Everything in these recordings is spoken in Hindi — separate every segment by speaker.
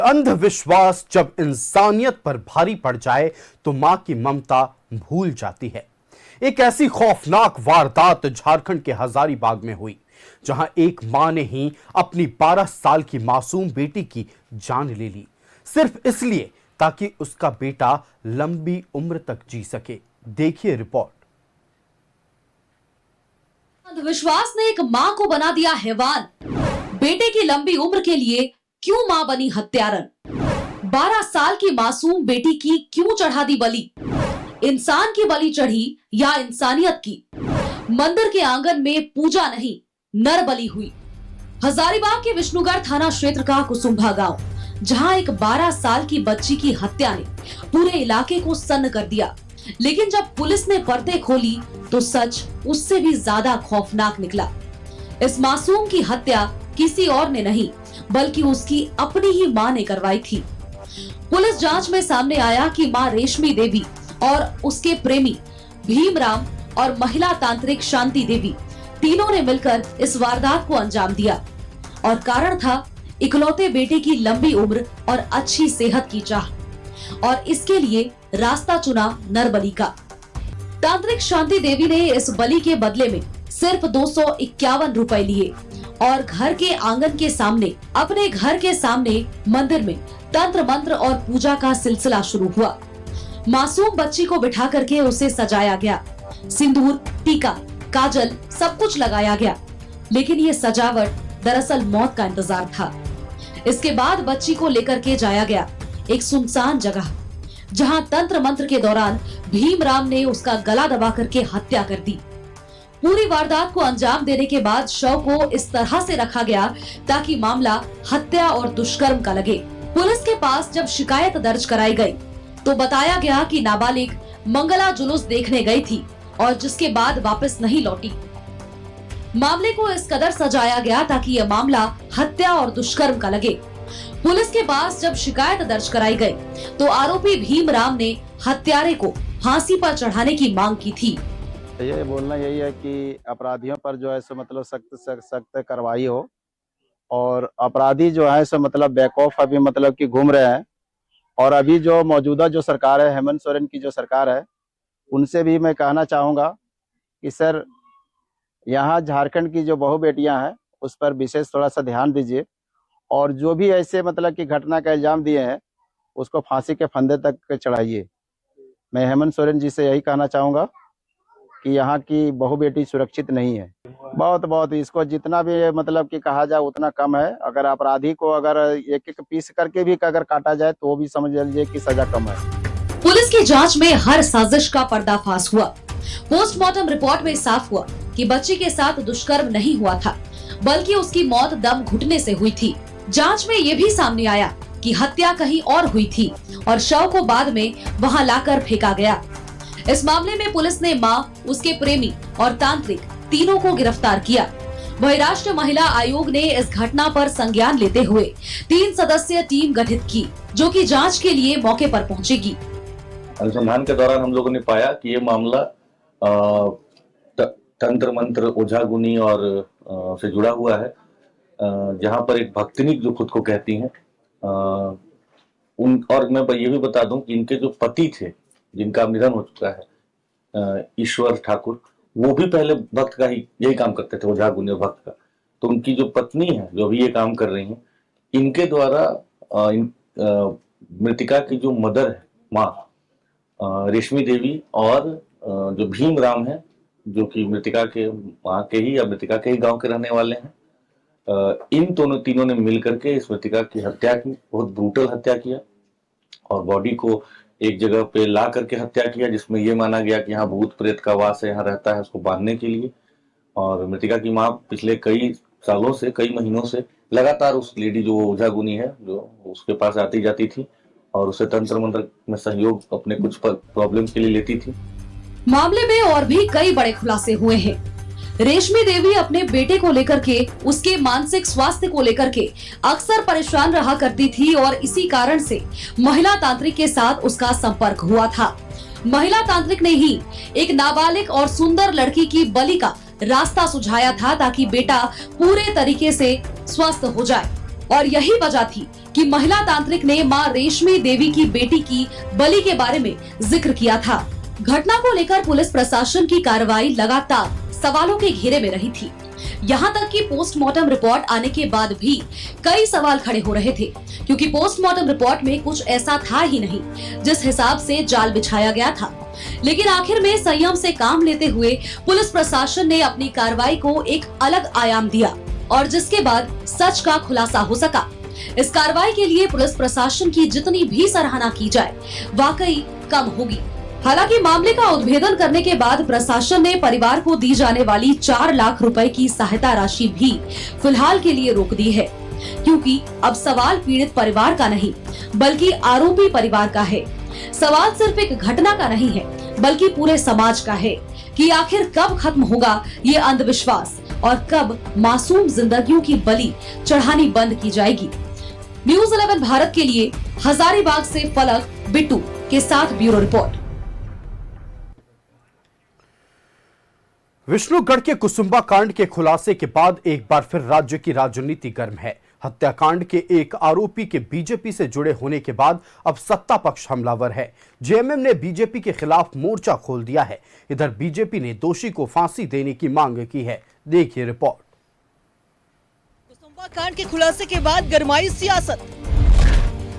Speaker 1: अंधविश्वास जब इंसानियत पर भारी पड़ जाए तो मां की ममता भूल जाती है। एक ऐसी खौफनाक वारदात झारखंड के हजारीबाग में हुई, जहां एक मां ने ही अपनी 12 साल की मासूम बेटी की जान ले ली, सिर्फ इसलिए ताकि उसका बेटा लंबी उम्र तक जी सके। देखिए रिपोर्ट।
Speaker 2: अंधविश्वास ने एक मां को बना दिया हैवान। बेटे की लंबी उम्र के लिए क्यों मां बनी हत्यारन? 12 साल की मासूम बेटी की क्यों चढ़ा दी बलि? इंसान की बलि चढ़ी या इंसानियत की? मंदिर के आंगन में पूजा नहीं, नर बलि हुई। हजारीबाग के विष्णुगढ़ थाना क्षेत्र का कुसुम्भा गांव, जहां एक 12 साल की बच्ची की हत्या ने पूरे इलाके को सन्न कर दिया। लेकिन जब पुलिस ने पर्दे खोली तो सच उससे भी ज्यादा खौफनाक निकला। इस मासूम की हत्या किसी और ने नहीं, बल्कि उसकी अपनी ही मां ने करवाई थी। पुलिस जांच में सामने आया कि मां रेशमी देवी और उसके प्रेमी भीमराम और महिला तांत्रिक शांति देवी, तीनों ने मिलकर इस वारदात को अंजाम दिया। और कारण था इकलौते बेटे की लंबी उम्र और अच्छी सेहत की चाह, और इसके लिए रास्ता चुना नरबलि का। तांत्रिक शांति देवी ने इस बलि के बदले में सिर्फ 251 रुपए लिए और घर के आंगन के सामने, अपने घर के सामने मंदिर में तंत्र मंत्र और पूजा का सिलसिला शुरू हुआ। मासूम बच्ची को बिठा करके उसे सजाया गया, सिंदूर, टीका, काजल सब कुछ लगाया गया। लेकिन ये सजावट दरअसल मौत का इंतजार था। इसके बाद बच्ची को लेकर के जाया गया एक सुनसान जगह, जहां तंत्र मंत्र के दौरान भीमराम ने उसका गला दबा करके हत्या कर दी। पूरी वारदात को अंजाम देने के बाद शव को इस तरह से रखा गया ताकि मामला हत्या और दुष्कर्म का लगे। पुलिस के पास जब शिकायत दर्ज कराई गई तो बताया गया कि नाबालिग मंगला जुलूस देखने गई थी और जिसके बाद वापस नहीं लौटी। मामले को इस कदर सजाया गया ताकि यह मामला हत्या और दुष्कर्म का लगे। पुलिस के पास जब शिकायत दर्ज कराई गई तो आरोपी भीमराम ने हत्यारे को फांसी पर चढ़ाने की मांग की थी।
Speaker 3: ये बोलना यही है कि अपराधियों पर जो है सो मतलब सख्त कार्रवाई हो, और अपराधी जो है सो मतलब बैकऑफ अभी मतलब कि घूम रहे हैं। और अभी जो मौजूदा जो सरकार है, हेमंत सोरेन की जो सरकार है, उनसे भी मैं कहना चाहूँगा कि सर, यहाँ झारखंड की जो बहू बेटियां हैं उस पर विशेष थोड़ा सा ध्यान दीजिए, और जो भी ऐसे मतलब कि घटना का इल्जाम दिए हैं उसको फांसी के फंदे तक चढ़ाइए। मैं हेमंत सोरेन जी से यही कहना चाहूँगा कि यहाँ की बहू बेटी सुरक्षित नहीं है। बहुत इसको जितना भी मतलब कि कहा जाए उतना कम है। अगर अपराधी को अगर एक एक पीस करके भी अगर काटा जाए तो वो भी समझ लीजिए कि सजा कम है।
Speaker 2: पुलिस की जांच में हर साजिश का पर्दाफाश हुआ। पोस्टमार्टम रिपोर्ट में साफ हुआ कि बच्ची के साथ दुष्कर्म नहीं हुआ था, बल्कि उसकी मौत दम घुटने से हुई थी। जांच में ये भी सामने आया कि हत्या कहीं और हुई थी और शव को बाद में वहां लाकर फेंका गया। इस मामले में पुलिस ने मां, उसके प्रेमी और तांत्रिक तीनों को गिरफ्तार किया। वहीं राष्ट्रीय महिला आयोग ने इस घटना पर संज्ञान लेते हुए 3 सदस्यीय टीम गठित की, जो कि जांच के लिए मौके पर पहुंचेगी।
Speaker 4: अनुसंधान के दौरान हम लोगों ने पाया कि ये मामला तंत्र मंत्र, ओझा गुनी और से जुड़ा हुआ है, जहां पर एक भक्तिनी जो खुद को कहती हैं, और मैं ये भी बता दूं कि इनके जो पति थे, जिनका निधन हो चुका है, ईश्वर ठाकुर, वो भी पहले भक्त का ही यही काम करते थे, ओझा गुनी और भक्त का। तो उनकी जो पत्नी है जो भी ये काम कर रही हैं, इनके द्वारा मृतिका की जो मदर है, माँ रेशमी देवी, और जो भीमराम है, जो कि मृतिका के वहाँ के ही या मृतिका के ही गांव के रहने वाले हैं, इन तीनों ने मिलकर के इस मृतिका की हत्या की। बहुत ब्रूटल हत्या किया और बॉडी को एक जगह पे ला करके हत्या किया, जिसमें ये माना गया कि यहाँ भूत प्रेत का वास है, यहाँ रहता है, उसको बांधने के लिए। और मृतिका की माँ पिछले कई सालों से, कई महीनों से लगातार उस लेडी जो ओझा गुनी है, जो उसके पास आती जाती थी और उसे तंत्र मंत्र में सहयोग अपने कुछ प्रॉब्लम के लिए लेती थी।
Speaker 2: मामले में और भी कई बड़े खुलासे हुए हैं। रेशमी देवी अपने बेटे को लेकर के, उसके मानसिक स्वास्थ्य को लेकर के अक्सर परेशान रहा करती थी और इसी कारण से महिला तांत्रिक के साथ उसका संपर्क हुआ था। महिला तांत्रिक ने ही एक नाबालिग और सुंदर लड़की की बलि का रास्ता सुझाया था ताकि बेटा पूरे तरीके से स्वस्थ हो जाए। और यही वजह थी कि महिला तांत्रिक ने मां रेशमी देवी की बेटी की बलि के बारे में जिक्र किया था। घटना को लेकर पुलिस प्रशासन की कार्रवाई लगातार सवालों के घेरे में रही थी। यहाँ तक कि पोस्टमार्टम रिपोर्ट आने के बाद भी कई सवाल खड़े हो रहे थे, क्योंकि पोस्टमार्टम रिपोर्ट में कुछ ऐसा था ही नहीं जिस हिसाब से जाल बिछाया गया था। लेकिन आखिर में संयम से काम लेते हुए पुलिस प्रशासन ने अपनी कार्रवाई को एक अलग आयाम दिया और जिसके बाद सच का खुलासा हो सका। इस कार्रवाई के लिए पुलिस प्रशासन की जितनी भी सराहना की जाए वाकई कम होगी। हालांकि मामले का उद्भेदन करने के बाद प्रशासन ने परिवार को दी जाने वाली 4 लाख रुपए की सहायता राशि भी फिलहाल के लिए रोक दी है, क्योंकि अब सवाल पीड़ित परिवार का नहीं बल्कि आरोपी परिवार का है। सवाल सिर्फ एक घटना का नहीं है बल्कि पूरे समाज का है कि आखिर कब खत्म होगा ये अंधविश्वास और कब मासूम जिंदगियों की बलि चढ़ानी बंद की जाएगी। न्यूज़ 11 भारत के लिए हजारीबाग से फलक बिट्टू के साथ ब्यूरो रिपोर्ट।
Speaker 1: विष्णुगढ़ के कुसुम्बा कांड के खुलासे के बाद एक बार फिर राज्य की राजनीति गर्म है। हत्याकांड के एक आरोपी के बीजेपी से जुड़े होने के बाद अब सत्ता पक्ष हमलावर है। जेएमएम ने बीजेपी के खिलाफ मोर्चा खोल दिया है। इधर बीजेपी ने दोषी को फांसी देने की मांग की है। देखिए रिपोर्ट।
Speaker 5: कुसुम्बा कांड के खुलासे के बाद गरमाई सियासत।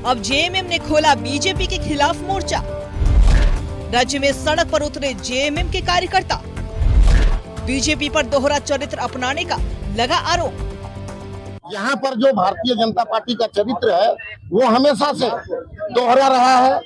Speaker 5: अब जेएमएम ने खोला बीजेपी के खिलाफ मोर्चा। राज्य में सड़क पर उतरे जेएमएम के कार्यकर्ता। बीजेपी पर दोहरा चरित्र अपनाने का लगा आरोप।
Speaker 6: यहाँ पर जो भारतीय जनता पार्टी का चरित्र है वो हमेशा से दोहरा रहा है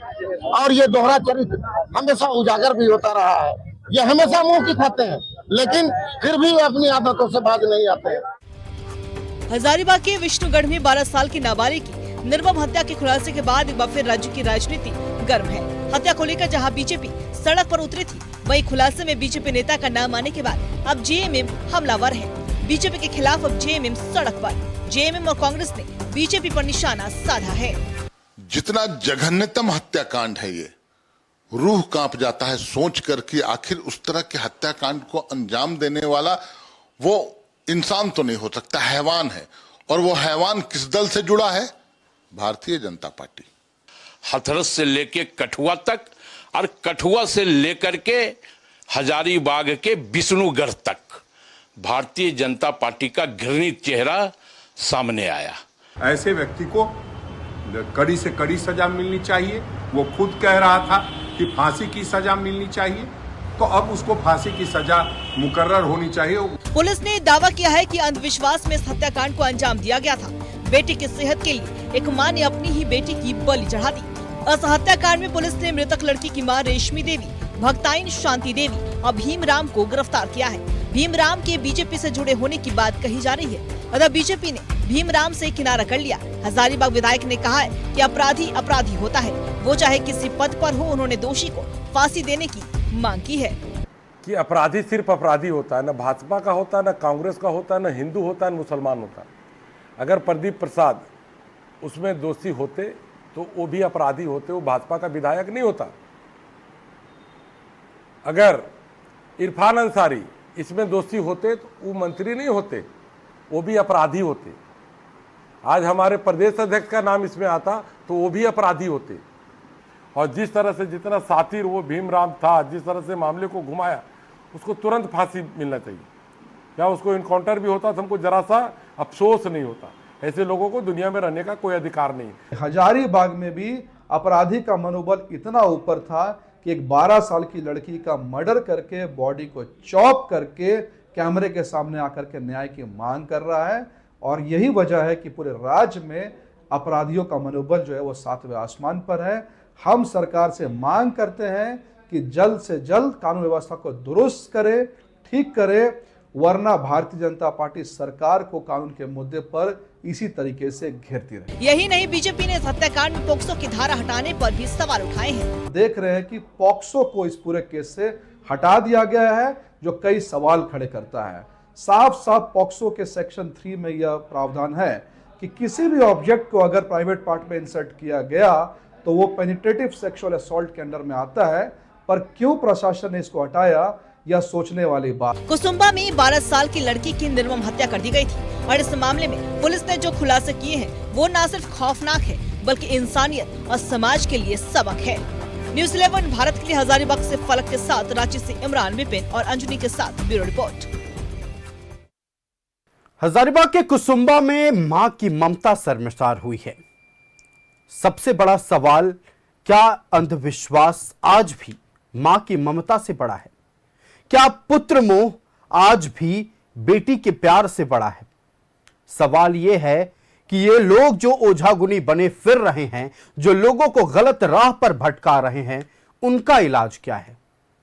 Speaker 6: और ये दोहरा चरित्र हमेशा उजागर भी होता रहा है। ये हमेशा मुंह की खाते हैं लेकिन फिर भी अपनी आदतों से बाज नहीं आते हैं।
Speaker 5: हजारीबाग के विष्णुगढ़ में 12 साल की नाबालिग की निर्मम हत्या के खुलासे के बाद एक बार फिर राज्य की राजनीति गर्म है। हत्या को लेकर जहां बीजेपी सड़क पर उतरी थी, वहीं खुलासे में बीजेपी नेता का नाम आने के बाद अब जेएमएम हमलावर है। बीजेपी के खिलाफ अब जेएमएम सड़क पर। जेएमएम और कांग्रेस ने बीजेपी पर निशाना साधा है।
Speaker 7: जितना जघन्यतम हत्याकांड है ये, रूह कांप जाता है सोच कर कि आखिर उस तरह के हत्याकांड को अंजाम देने वाला वो इंसान तो नहीं हो सकता, हैवान है। और वो हैवान किस दल से जुड़ा है? भारतीय जनता पार्टी।
Speaker 8: हाथरस से लेके कठुआ तक और कठुआ से लेकर के हजारीबाग के विष्णुगढ़ तक भारतीय जनता पार्टी का घृणित चेहरा सामने आया।
Speaker 9: ऐसे व्यक्ति को कड़ी से कड़ी सजा मिलनी चाहिए। वो खुद कह रहा था कि फांसी की सजा मिलनी चाहिए, तो अब उसको फांसी की सजा मुकर्रर होनी चाहिए।
Speaker 5: पुलिस ने दावा किया है कि अंधविश्वास में इस हत्याकांड को अंजाम दिया गया था। बेटी की सेहत के लिए एक मां ने अपनी ही बेटी की बलि चढ़ा दी। इस हत्याकांड में पुलिस ने मृतक लड़की की मां रेशमी देवी, भक्ताइन शांति देवी और भीमराम को गिरफ्तार किया है। भीमराम के बीजेपी से जुड़े होने की बात कही जा रही है। अतः बीजेपी ने भीमराम से किनारा कर लिया। हजारीबाग विधायक ने कहा है कि अपराधी अपराधी होता है, वो चाहे किसी पद पर हो। उन्होंने दोषी को फांसी देने की मांग की है
Speaker 10: कि अपराधी सिर्फ अपराधी होता है, न भाजपा का होता है, न कांग्रेस का होता है, न हिंदू होता है, न मुसलमान होता है। अगर प्रदीप प्रसाद उसमें दोषी होते तो वो भी अपराधी होते, वो भाजपा का विधायक नहीं होता। अगर इरफान अंसारी इसमें दोषी होते तो वो मंत्री नहीं होते, वो भी अपराधी होते। आज हमारे प्रदेश अध्यक्ष का नाम इसमें आता तो वो भी अपराधी होते। और जिस तरह से जितना सातिर वो भीमराम था, जिस तरह से मामले को घुमाया, उसको तुरंत फांसी मिलना चाहिए। या उसको इनकाउंटर भी होता तो हमको जरा सा अफसोस नहीं होता। ऐसे लोगों को दुनिया में रहने का कोई अधिकार नहीं है।
Speaker 11: हजारीबाग में भी अपराधी का मनोबल इतना ऊपर था कि एक 12 साल की लड़की का मर्डर करके बॉडी को चॉप करके कैमरे के सामने आकर के न्याय की मांग कर रहा है। और यही वजह है कि पूरे राज्य में अपराधियों का मनोबल जो है वो 7वें आसमान पर है। हम सरकार से मांग करते हैं कि जल्द से जल्द कानून व्यवस्था को दुरुस्त करे, ठीक करे, वरना भारतीय जनता पार्टी सरकार को कानून के मुद्दे पर इसी तरीके से घेरती रहे।
Speaker 5: यही नहीं, बीजेपी ने इस हत्याकांड में पॉक्सो की धारा हटाने पर भी सवाल उठाए हैं।
Speaker 11: देख रहे हैं कि पॉक्सो को इस पूरे केस से हटा दिया गया है, जो कई सवाल खड़े करता है। साफ साफ पॉक्सो के सेक्शन 3 में यह प्रावधान है कि किसी भी ऑब्जेक्ट को अगर प्राइवेट पार्ट में इंसर्ट किया गया तो वो पेनिट्रेटिव सेक्सुअल असॉल्ट के अंडर में आता है। पर क्यों प्रशासन ने इसको हटाया, यह सोचने वाली बात।
Speaker 5: कुसुम्बा में 12 साल की लड़की की निर्मम हत्या कर दी गई थी और इस मामले में पुलिस ने जो खुलासे किए हैं वो न सिर्फ खौफनाक है बल्कि इंसानियत और समाज के लिए सबक है। न्यूज़ 11 भारत के लिए हजारीबाग से फलक के साथ, रांची से इमरान, विपिन और अंजनी के साथ ब्यूरो रिपोर्ट।
Speaker 1: हजारीबाग के कुसुम्बा में मां की ममता शर्मसार हुई है। सबसे बड़ा सवाल, क्या अंधविश्वास आज भी मां की ममता से बड़ा है? क्या पुत्र मोह आज भी बेटी के प्यार से बड़ा है? सवाल यह है कि ये लोग जो ओझागुनी बने फिर रहे हैं, जो लोगों को गलत राह पर भटका रहे हैं, उनका इलाज क्या है?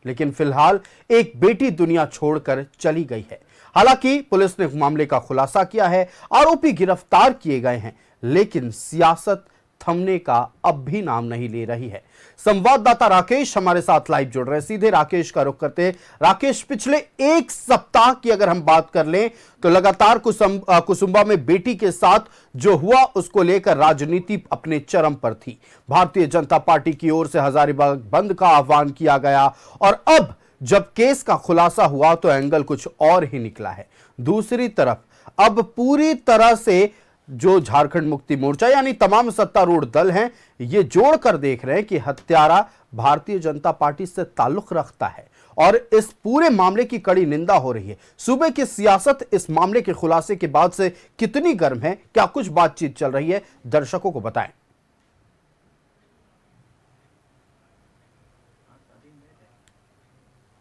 Speaker 1: लेकिन फिलहाल एक बेटी दुनिया छोड़कर चली गई है। हालांकि पुलिस ने मामले का खुलासा किया है, आरोपी गिरफ्तार किए गए हैं, लेकिन सियासत थमने का अब भी नाम नहीं ले रही है। संवाददाता राकेश हमारे साथ लाइव जुड़ रहे हैं, सीधे राकेश का रुख करते हैं। राकेश, पिछले एक सप्ताह की अगर हम बात कर लें तो लगातार कुसुम्बा में बेटी के साथ जो हुआ उसको लेकर राजनीति अपने चरम पर थी। भारतीय जनता पार्टी की ओर से हजारीबाग बंद का आह्वान किया गया और अब जब केस का खुलासा हुआ तो एंगल कुछ और ही निकला है। दूसरी तरफ अब पूरी तरह से जो झारखंड मुक्ति मोर्चा यानी तमाम सत्तारूढ़ दल हैं, ये जोड़कर देख रहे हैं कि हत्यारा भारतीय जनता पार्टी से ताल्लुक रखता है और इस पूरे मामले की कड़ी निंदा हो रही है। सूबे की सियासत इस मामले के खुलासे के बाद से कितनी गर्म है, क्या कुछ बातचीत चल रही है, दर्शकों को बताएं।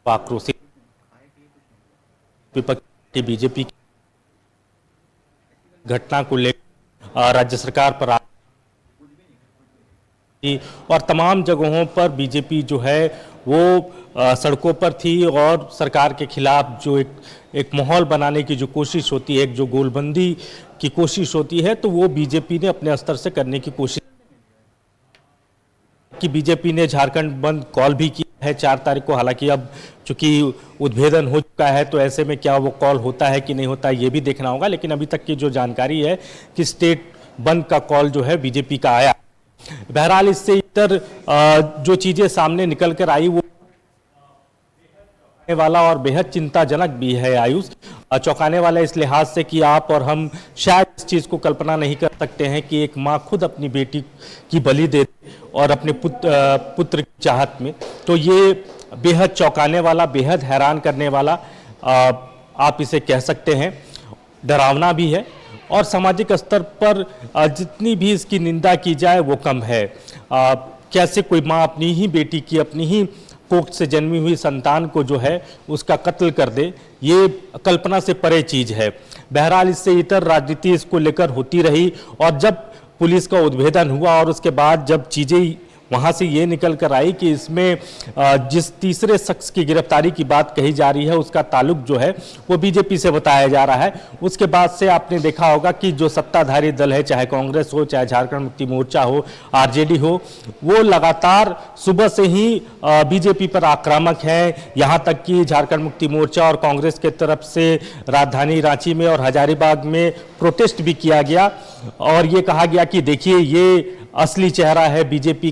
Speaker 12: आक्रोशित विपक्ष बीजेपी की घटना को लेकर राज्य सरकार पर और तमाम जगहों पर बीजेपी जो है वो सड़कों पर थी और सरकार के खिलाफ जो एक माहौल बनाने की जो कोशिश होती है, एक जो गोलबंदी की कोशिश होती है, तो वो बीजेपी ने अपने स्तर से करने की कोशिश की। बीजेपी ने झारखंड बंद कॉल भी किया है 4 तारीख को। हालांकि अब चूंकि उद्भेदन हो चुका है तो ऐसे में क्या वो कॉल होता है कि नहीं होता है ये भी देखना होगा, लेकिन अभी तक की जो जानकारी है कि स्टेट बंद का कॉल जो है बीजेपी का आया। बहरहाल इससे इतर जो चीजें सामने निकल कर आई वो वाला और बेहद चिंताजनक भी है आयुष, चौंकाने वाला इस लिहाज से कि आप और हम शायद इस चीज को कल्पना नहीं कर सकते हैं कि एक माँ खुद अपनी बेटी की बलि दे और अपने पुत्र की चाहत में। तो ये बेहद चौंकाने वाला, बेहद हैरान करने वाला आप इसे कह सकते हैं, डरावना भी है और सामाजिक स्तर पर जितनी भी इसकी निंदा की जाए वो कम है। कैसे कोई माँ अपनी ही बेटी की, अपनी ही कोख से जन्मी हुई संतान को जो है उसका कत्ल कर दे, ये कल्पना से परे चीज है। बहरहाल इससे इतर राजनीति इसको लेकर होती रही और जब पुलिस का उद्भेदन हुआ और उसके बाद जब चीजें वहां से ये निकल कर आई कि इसमें जिस तीसरे शख्स की गिरफ्तारी की बात कही जा रही है उसका ताल्लुक जो है वो बीजेपी से बताया जा रहा है, उसके बाद से आपने देखा होगा कि जो सत्ताधारी दल है, चाहे कांग्रेस हो, चाहे झारखंड मुक्ति मोर्चा हो, आरजेडी हो, वो लगातार सुबह से ही बीजेपी पर आक्रामक है। यहाँ तक कि झारखंड मुक्ति मोर्चा और कांग्रेस के तरफ से राजधानी रांची में और हजारीबाग में प्रोटेस्ट भी किया गया और ये कहा गया कि देखिए ये असली चेहरा है बीजेपी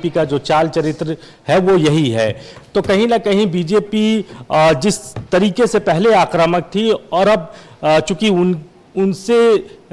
Speaker 12: का जो चाल चरित्र है वो यही है। तो कहीं ना कहीं बीजेपी जिस तरीके से पहले आक्रामक थी और अब चूंकि उनसे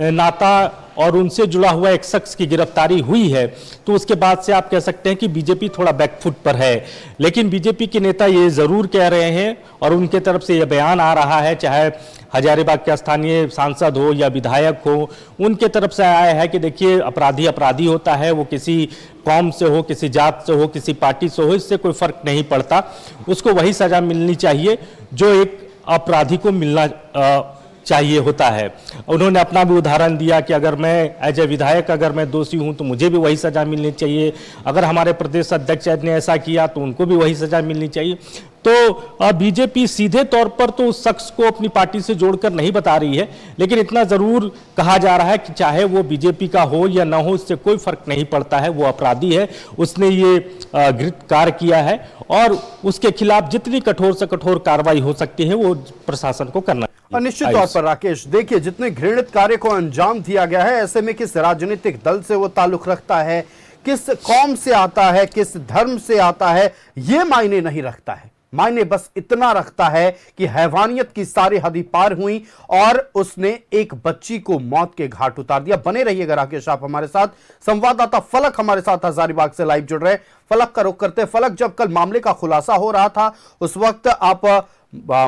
Speaker 12: नाता और उनसे जुड़ा हुआ एक शख्स की गिरफ्तारी हुई है तो उसके बाद से आप कह सकते हैं कि बीजेपी थोड़ा बैकफुट पर है। लेकिन बीजेपी के नेता ये जरूर कह रहे हैं और उनके तरफ से यह बयान आ रहा है, चाहे हजारीबाग के स्थानीय सांसद हो या विधायक हो, उनके तरफ से आया है कि देखिए अपराधी होता है, वो किसी कौम से हो, किसी जात से हो, किसी पार्टी से हो, इससे कोई फर्क नहीं पड़ता, उसको वही सजा मिलनी चाहिए जो एक अपराधी को मिलना चाहिए होता है। उन्होंने अपना भी उदाहरण दिया कि अगर मैं एज ए विधायक अगर मैं दोषी हूं तो मुझे भी वही सजा मिलनी चाहिए, अगर हमारे प्रदेश अध्यक्ष ने ऐसा किया तो उनको भी वही सजा मिलनी चाहिए। तो बीजेपी सीधे तौर पर तो उस शख्स को अपनी पार्टी से जोड़कर नहीं बता रही है, लेकिन इतना जरूर कहा जा रहा है कि चाहे वो बीजेपी का हो या ना हो, इससे कोई फर्क नहीं पड़ता है, वो अपराधी है, उसने ये घृत कार्य किया है और उसके खिलाफ जितनी कठोर से कठोर कार्रवाई हो सकती है वो प्रशासन को करना।
Speaker 1: निश्चित तौर पर राकेश, देखिए जितने घृणित कार्य को अंजाम दिया गया है, ऐसे में किस राजनीतिक दल से वो ताल्लुक रखता है, किस कौम से आता है, किस धर्म से आता है, ये मायने नहीं रखता है। मायने बस इतना रखता है कि हैवानियत की सारी हदी पार हुई और उसने एक बच्ची को मौत के घाट उतार दिया। बने रहिएगा राकेश आप हमारे साथ। संवाददाता फलक हमारे साथ हजारीबाग से लाइव जुड़ रहे। फलक का रुख करते। फलक, जब कल मामले का खुलासा हो रहा था उस वक्त आप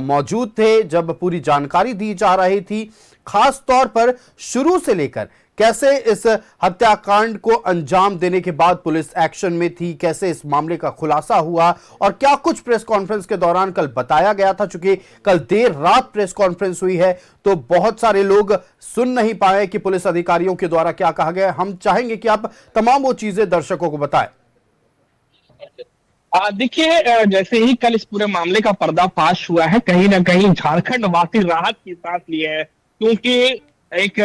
Speaker 1: मौजूद थे जब पूरी जानकारी दी जा रही थी, खास तौर पर शुरू से लेकर कैसे इस हत्याकांड को अंजाम देने के बाद पुलिस एक्शन में थी, कैसे इस मामले का खुलासा हुआ और क्या कुछ प्रेस कॉन्फ्रेंस के दौरान कल बताया गया था। चूंकि कल देर रात प्रेस कॉन्फ्रेंस हुई है तो बहुत सारे लोग सुन नहीं पाए कि पुलिस अधिकारियों के द्वारा क्या कहा गया। हम चाहेंगे कि आप तमाम वो चीजें दर्शकों को बताएं।
Speaker 13: देखिए, जैसे ही कल इस पूरे मामले का पर्दाफाश हुआ है, कहीं ना कहीं झारखंड वासी राहत की सांस लिए है, क्योंकि एक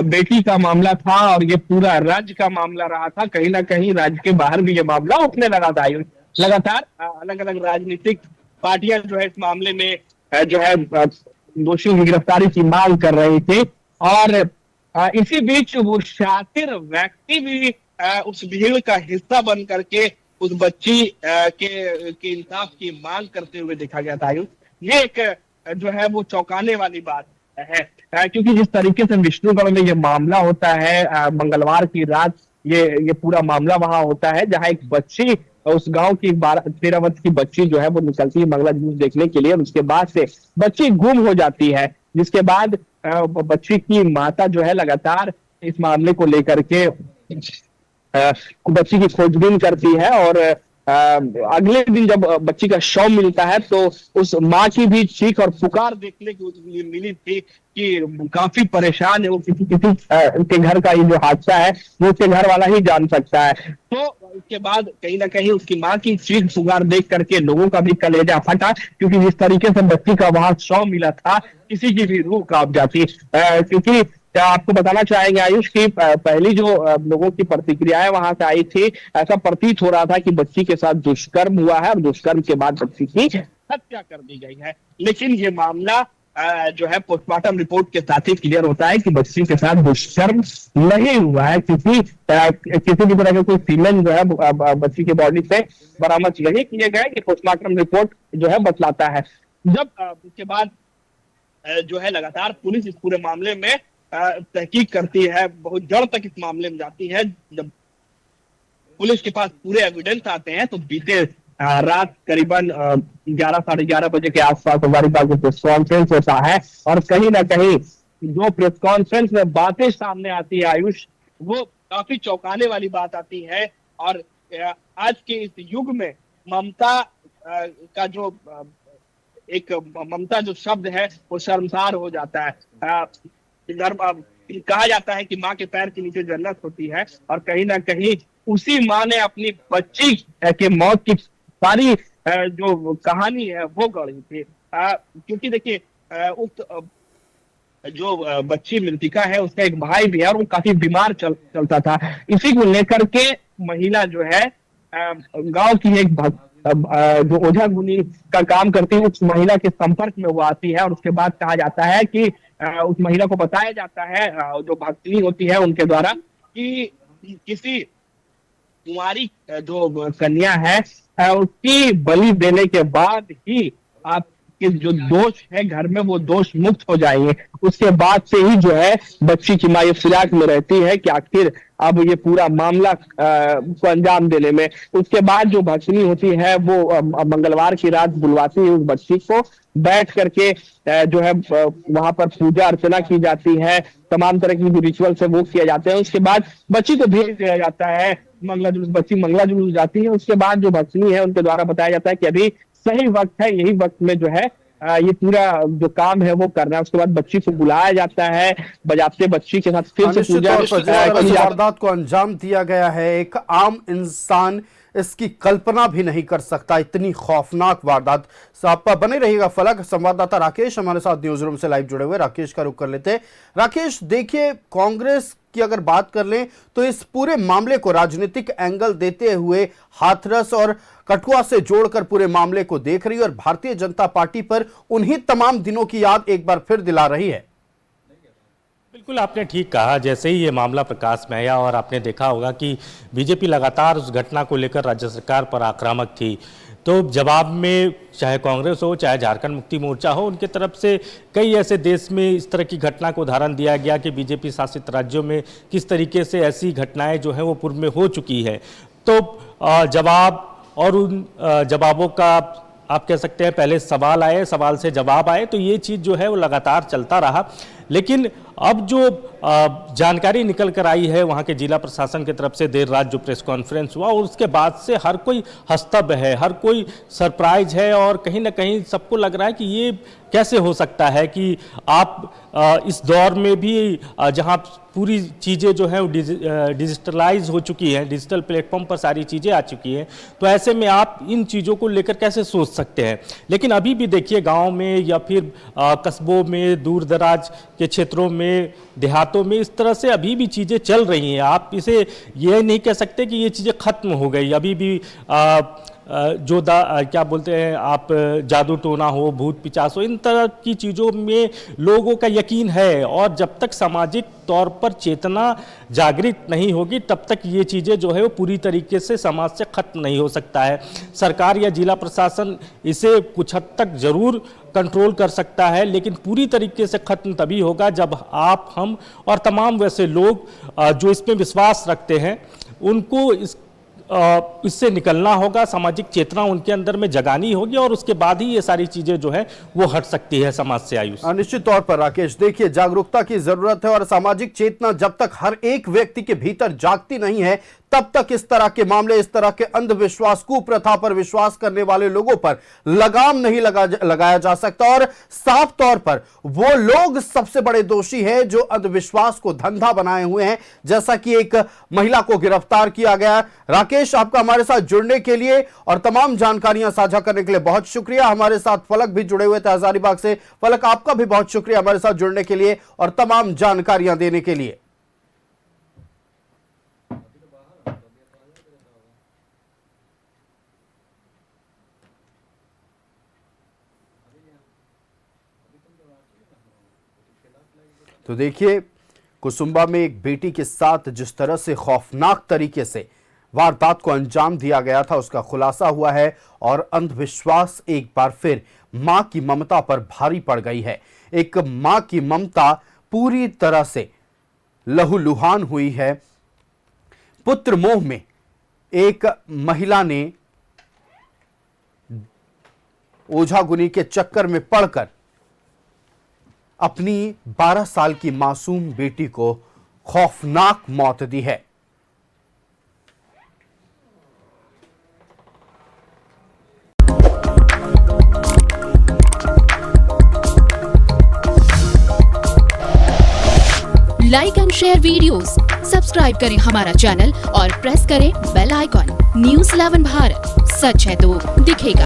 Speaker 13: बेटी का मामला था और ये पूरा राज्य का मामला रहा था। कहीं ना कहीं राज्य के बाहर भी ये मामला उठने लगा था। लगातार अलग अलग राजनीतिक पार्टियां जो है इस मामले में जो है दोषियों की गिरफ्तारी की मांग कर रही थी और इसी बीच वो शातिर व्यक्ति भी उस भीड़ का हिस्सा बन करके उस बच्ची के इंसाफ की मांग करते हुए देखा गया था। ये एक जो है वो चौंकाने वाली बात है, क्योंकि जिस तरीके से विष्णुगढ़ में ये मामला होता है, मंगलवार की रात ये पूरा मामला वहां होता है, जहां एक बच्ची उस गांव की 13 वर्ष की बच्ची जो है वो निकलती है मंगला जुलूस देखने के लिए और उसके बाद से बच्ची गुम हो जाती है, जिसके बाद बच्ची की माता जो है लगातार इस मामले को लेकर के बच्ची की खोजबीन करती है और अगले दिन जब बच्ची का शव मिलता है तो उस माँ की भी चीख और पुकार देखने को मिली थी कि काफी परेशान है वो। किसी के घर का ये जो हादसा है वो उसके घर वाला ही जान सकता है। तो उसके बाद कहीं ना कहीं उसकी माँ की चीख पुकार देख करके लोगों का भी कलेजा फटा, क्योंकि जिस तरीके से बच्ची का वहां शव मिला था किसी की भी रूह कांप जाती। क्योंकि आपको बताना चाहेंगे आयुष की पहली जो लोगों की प्रतिक्रियाएं वहां से आई थी, ऐसा प्रतीत हो रहा था कि बच्ची के साथ दुष्कर्म हुआ है और दुष्कर्म के बाद बच्ची की हत्या कर दी गई है। लेकिन ये मामला जो है पोस्टमार्टम रिपोर्ट के साथ ही क्लियर होता है कि बच्ची के साथ दुष्कर्म नहीं हुआ है, क्योंकि किसी भी तरह के कोई सीमेंट जो है बच्ची के बॉडी से बरामद नहीं किए गए कि पोस्टमार्टम रिपोर्ट जो है बतलाता है। जब उसके बाद जो है लगातार पुलिस इस पूरे मामले में तहकीक करती है, बहुत जड़ तक इस मामले में जाती है। जब पुलिस के पास पूरे एविडेंस आते हैं तो बीते रात करीबन 11 साढ़े 11 बजे के आसपास हजारीबाग में प्रेस कॉन्फ्रेंस होता है और कहीं ना कहीं जो प्रेस कॉन्फ्रेंस में बातें सामने आती है आयुष, वो काफी चौंकाने वाली बात आती है। और आज के इस युग में ममता का जो एक ममता जो शब्द है वो शर्मसार हो जाता है। कहा जाता है कि माँ के पैर के नीचे जन्नत होती है और कहीं ना कहीं उसी माँ ने अपनी बच्ची के मौत की सारी जो कहानी है वो गढ़ी थी। क्योंकि देखिए उस जो बच्ची मृतिका है उसका एक भाई भी है और वो काफी बीमार चलता था। इसी को लेकर के महिला जो है गांव की एक जो ओझा गुनी का काम करती है उस महिला के संपर्क में वो आती है और उसके बाद कहा जाता है कि उस महिला को बताया जाता है जो भक्तिनी होती है उनके द्वारा कि किसी कुंवारी जो कन्या है उसकी बलि देने के बाद ही आपके जो दोष है घर में वो दोष मुक्त हो जाएंगे। उसके बाद से ही जो है बच्ची की माँ ये फिराक में रहती है कि आखिर अब ये पूरा मामला को अंजाम देने में। उसके बाद जो भक्तिनी होती है वो मंगलवार की रात बुलवाती है उस बच्ची को, बैठ करके जो है वहां पर पूजा अर्चना की जाती है, तमाम तरह की जो रिचुअल्स है वो किए जाते हैं। उसके बाद बच्ची को भेज दिया जाता है मंगला जुलूस, बच्ची मंगला जुलूस जाती है। उसके बाद जो भक्तिनी है उनके द्वारा बताया जाता है कि अभी सही वक्त है, यही वक्त में जो है ये पूरा जो काम है वो करना है। उसके बाद बच्ची को बुलाया जाता है, बजाते बच्ची के साथ फिर से पूजा
Speaker 1: वारदात को अंजाम दिया गया है। एक आम इंसान इसकी कल्पना भी नहीं कर सकता, इतनी खौफनाक वारदात। आप बने रहिएगा फलक। संवाददाता राकेश हमारे साथ न्यूज रूम से लाइव जुड़े हुए, राकेश का रुख कर लेते हैं। राकेश, देखिए कांग्रेस की अगर बात कर लें तो इस पूरे मामले को राजनीतिक एंगल देते हुए हाथरस और कठुआ से जोड़कर पूरे मामले को देख रही है और भारतीय जनता पार्टी पर उन्हीं तमाम दिनों की याद एक बार फिर दिला रही है।
Speaker 12: बिल्कुल आपने ठीक कहा। जैसे ही ये मामला प्रकाश में आया और आपने देखा होगा कि बीजेपी लगातार उस घटना को लेकर राज्य सरकार पर आक्रामक थी, तो जवाब में चाहे कांग्रेस हो चाहे झारखंड मुक्ति मोर्चा हो, उनके तरफ से कई ऐसे देश में इस तरह की घटना को उदाहरण दिया गया कि बीजेपी शासित राज्यों में किस तरीके से ऐसी घटनाएं जो हैं वो पूर्व में हो चुकी है। तो जवाब और उन जवाबों का आप कह सकते हैं पहले सवाल आए, सवाल से जवाब आए, तो ये चीज़ जो है वो लगातार चलता रहा। लेकिन अब जो जानकारी निकल कर आई है वहाँ के जिला प्रशासन की तरफ से देर रात जो प्रेस कॉन्फ्रेंस हुआ, और उसके बाद से हर कोई हस्तब है, हर कोई सरप्राइज है, और कहीं ना कहीं सबको लग रहा है कि ये कैसे हो सकता है कि आप इस दौर में भी जहाँ पूरी चीज़ें जो हैं वो डिजिटलाइज हो चुकी हैं, डिजिटल प्लेटफॉर्म पर सारी चीज़ें आ चुकी हैं, तो ऐसे में आप इन चीज़ों को लेकर कैसे सोच सकते हैं। लेकिन अभी भी देखिए गांव में या फिर कस्बों में, दूर दराज के क्षेत्रों में, देहातों में इस तरह से अभी भी चीज़ें चल रही हैं। आप इसे ये नहीं कह सकते कि ये चीज़ें ख़त्म हो गई। अभी भी जो क्या बोलते हैं आप, जादू टोना हो, भूत पिचास हो, इन तरह की चीज़ों में लोगों का यकीन है, और जब तक सामाजिक तौर पर चेतना जागृत नहीं होगी तब तक ये चीज़ें जो है वो पूरी तरीके से समाज से खत्म नहीं हो सकता है। सरकार या जिला प्रशासन इसे कुछ हद तक ज़रूर कंट्रोल कर सकता है, लेकिन पूरी तरीके से खत्म तभी होगा जब आप, हम और तमाम वैसे लोग जो इसमें विश्वास रखते हैं उनको इससे निकलना होगा, सामाजिक चेतना उनके अंदर में जगानी होगी, और उसके बाद ही ये सारी चीजें जो है वो हट सकती है समाज से। आयुष,
Speaker 1: निश्चित तौर पर राकेश, देखिए जागरूकता की जरूरत है, और सामाजिक चेतना जब तक हर एक व्यक्ति के भीतर जागती नहीं है तब तक इस तरह के मामले, इस तरह के अंधविश्वास, कुप्रथा पर विश्वास करने वाले लोगों पर लगाम नहीं लगाया जा सकता। और साफ तौर पर वो लोग सबसे बड़े दोषी हैं जो अंधविश्वास को धंधा बनाए हुए हैं, जैसा कि एक महिला को गिरफ्तार किया गया। राकेश, आपका हमारे साथ जुड़ने के लिए और तमाम जानकारियां साझा करने के लिए बहुत शुक्रिया। हमारे साथ फलक भी जुड़े हुए थे हजारीबाग से। फलक, आपका भी बहुत शुक्रिया हमारे साथ जुड़ने के लिए और तमाम जानकारियां देने के लिए। तो देखिए, कुसुम्बा में एक बेटी के साथ जिस तरह से खौफनाक तरीके से वारदात को अंजाम दिया गया था उसका खुलासा हुआ है, और अंधविश्वास एक बार फिर मां की ममता पर भारी पड़ गई है। एक मां की ममता पूरी तरह से लहूलुहान हुई है। पुत्र मोह में एक महिला ने ओझागुनी के चक्कर में पड़कर अपनी 12 साल की मासूम बेटी को खौफनाक मौत दी है।
Speaker 14: Like and share videos, subscribe करें हमारा चैनल और प्रेस करें बेल आइकॉन। न्यूज़ 11 भारत, सच है तो दिखेगा।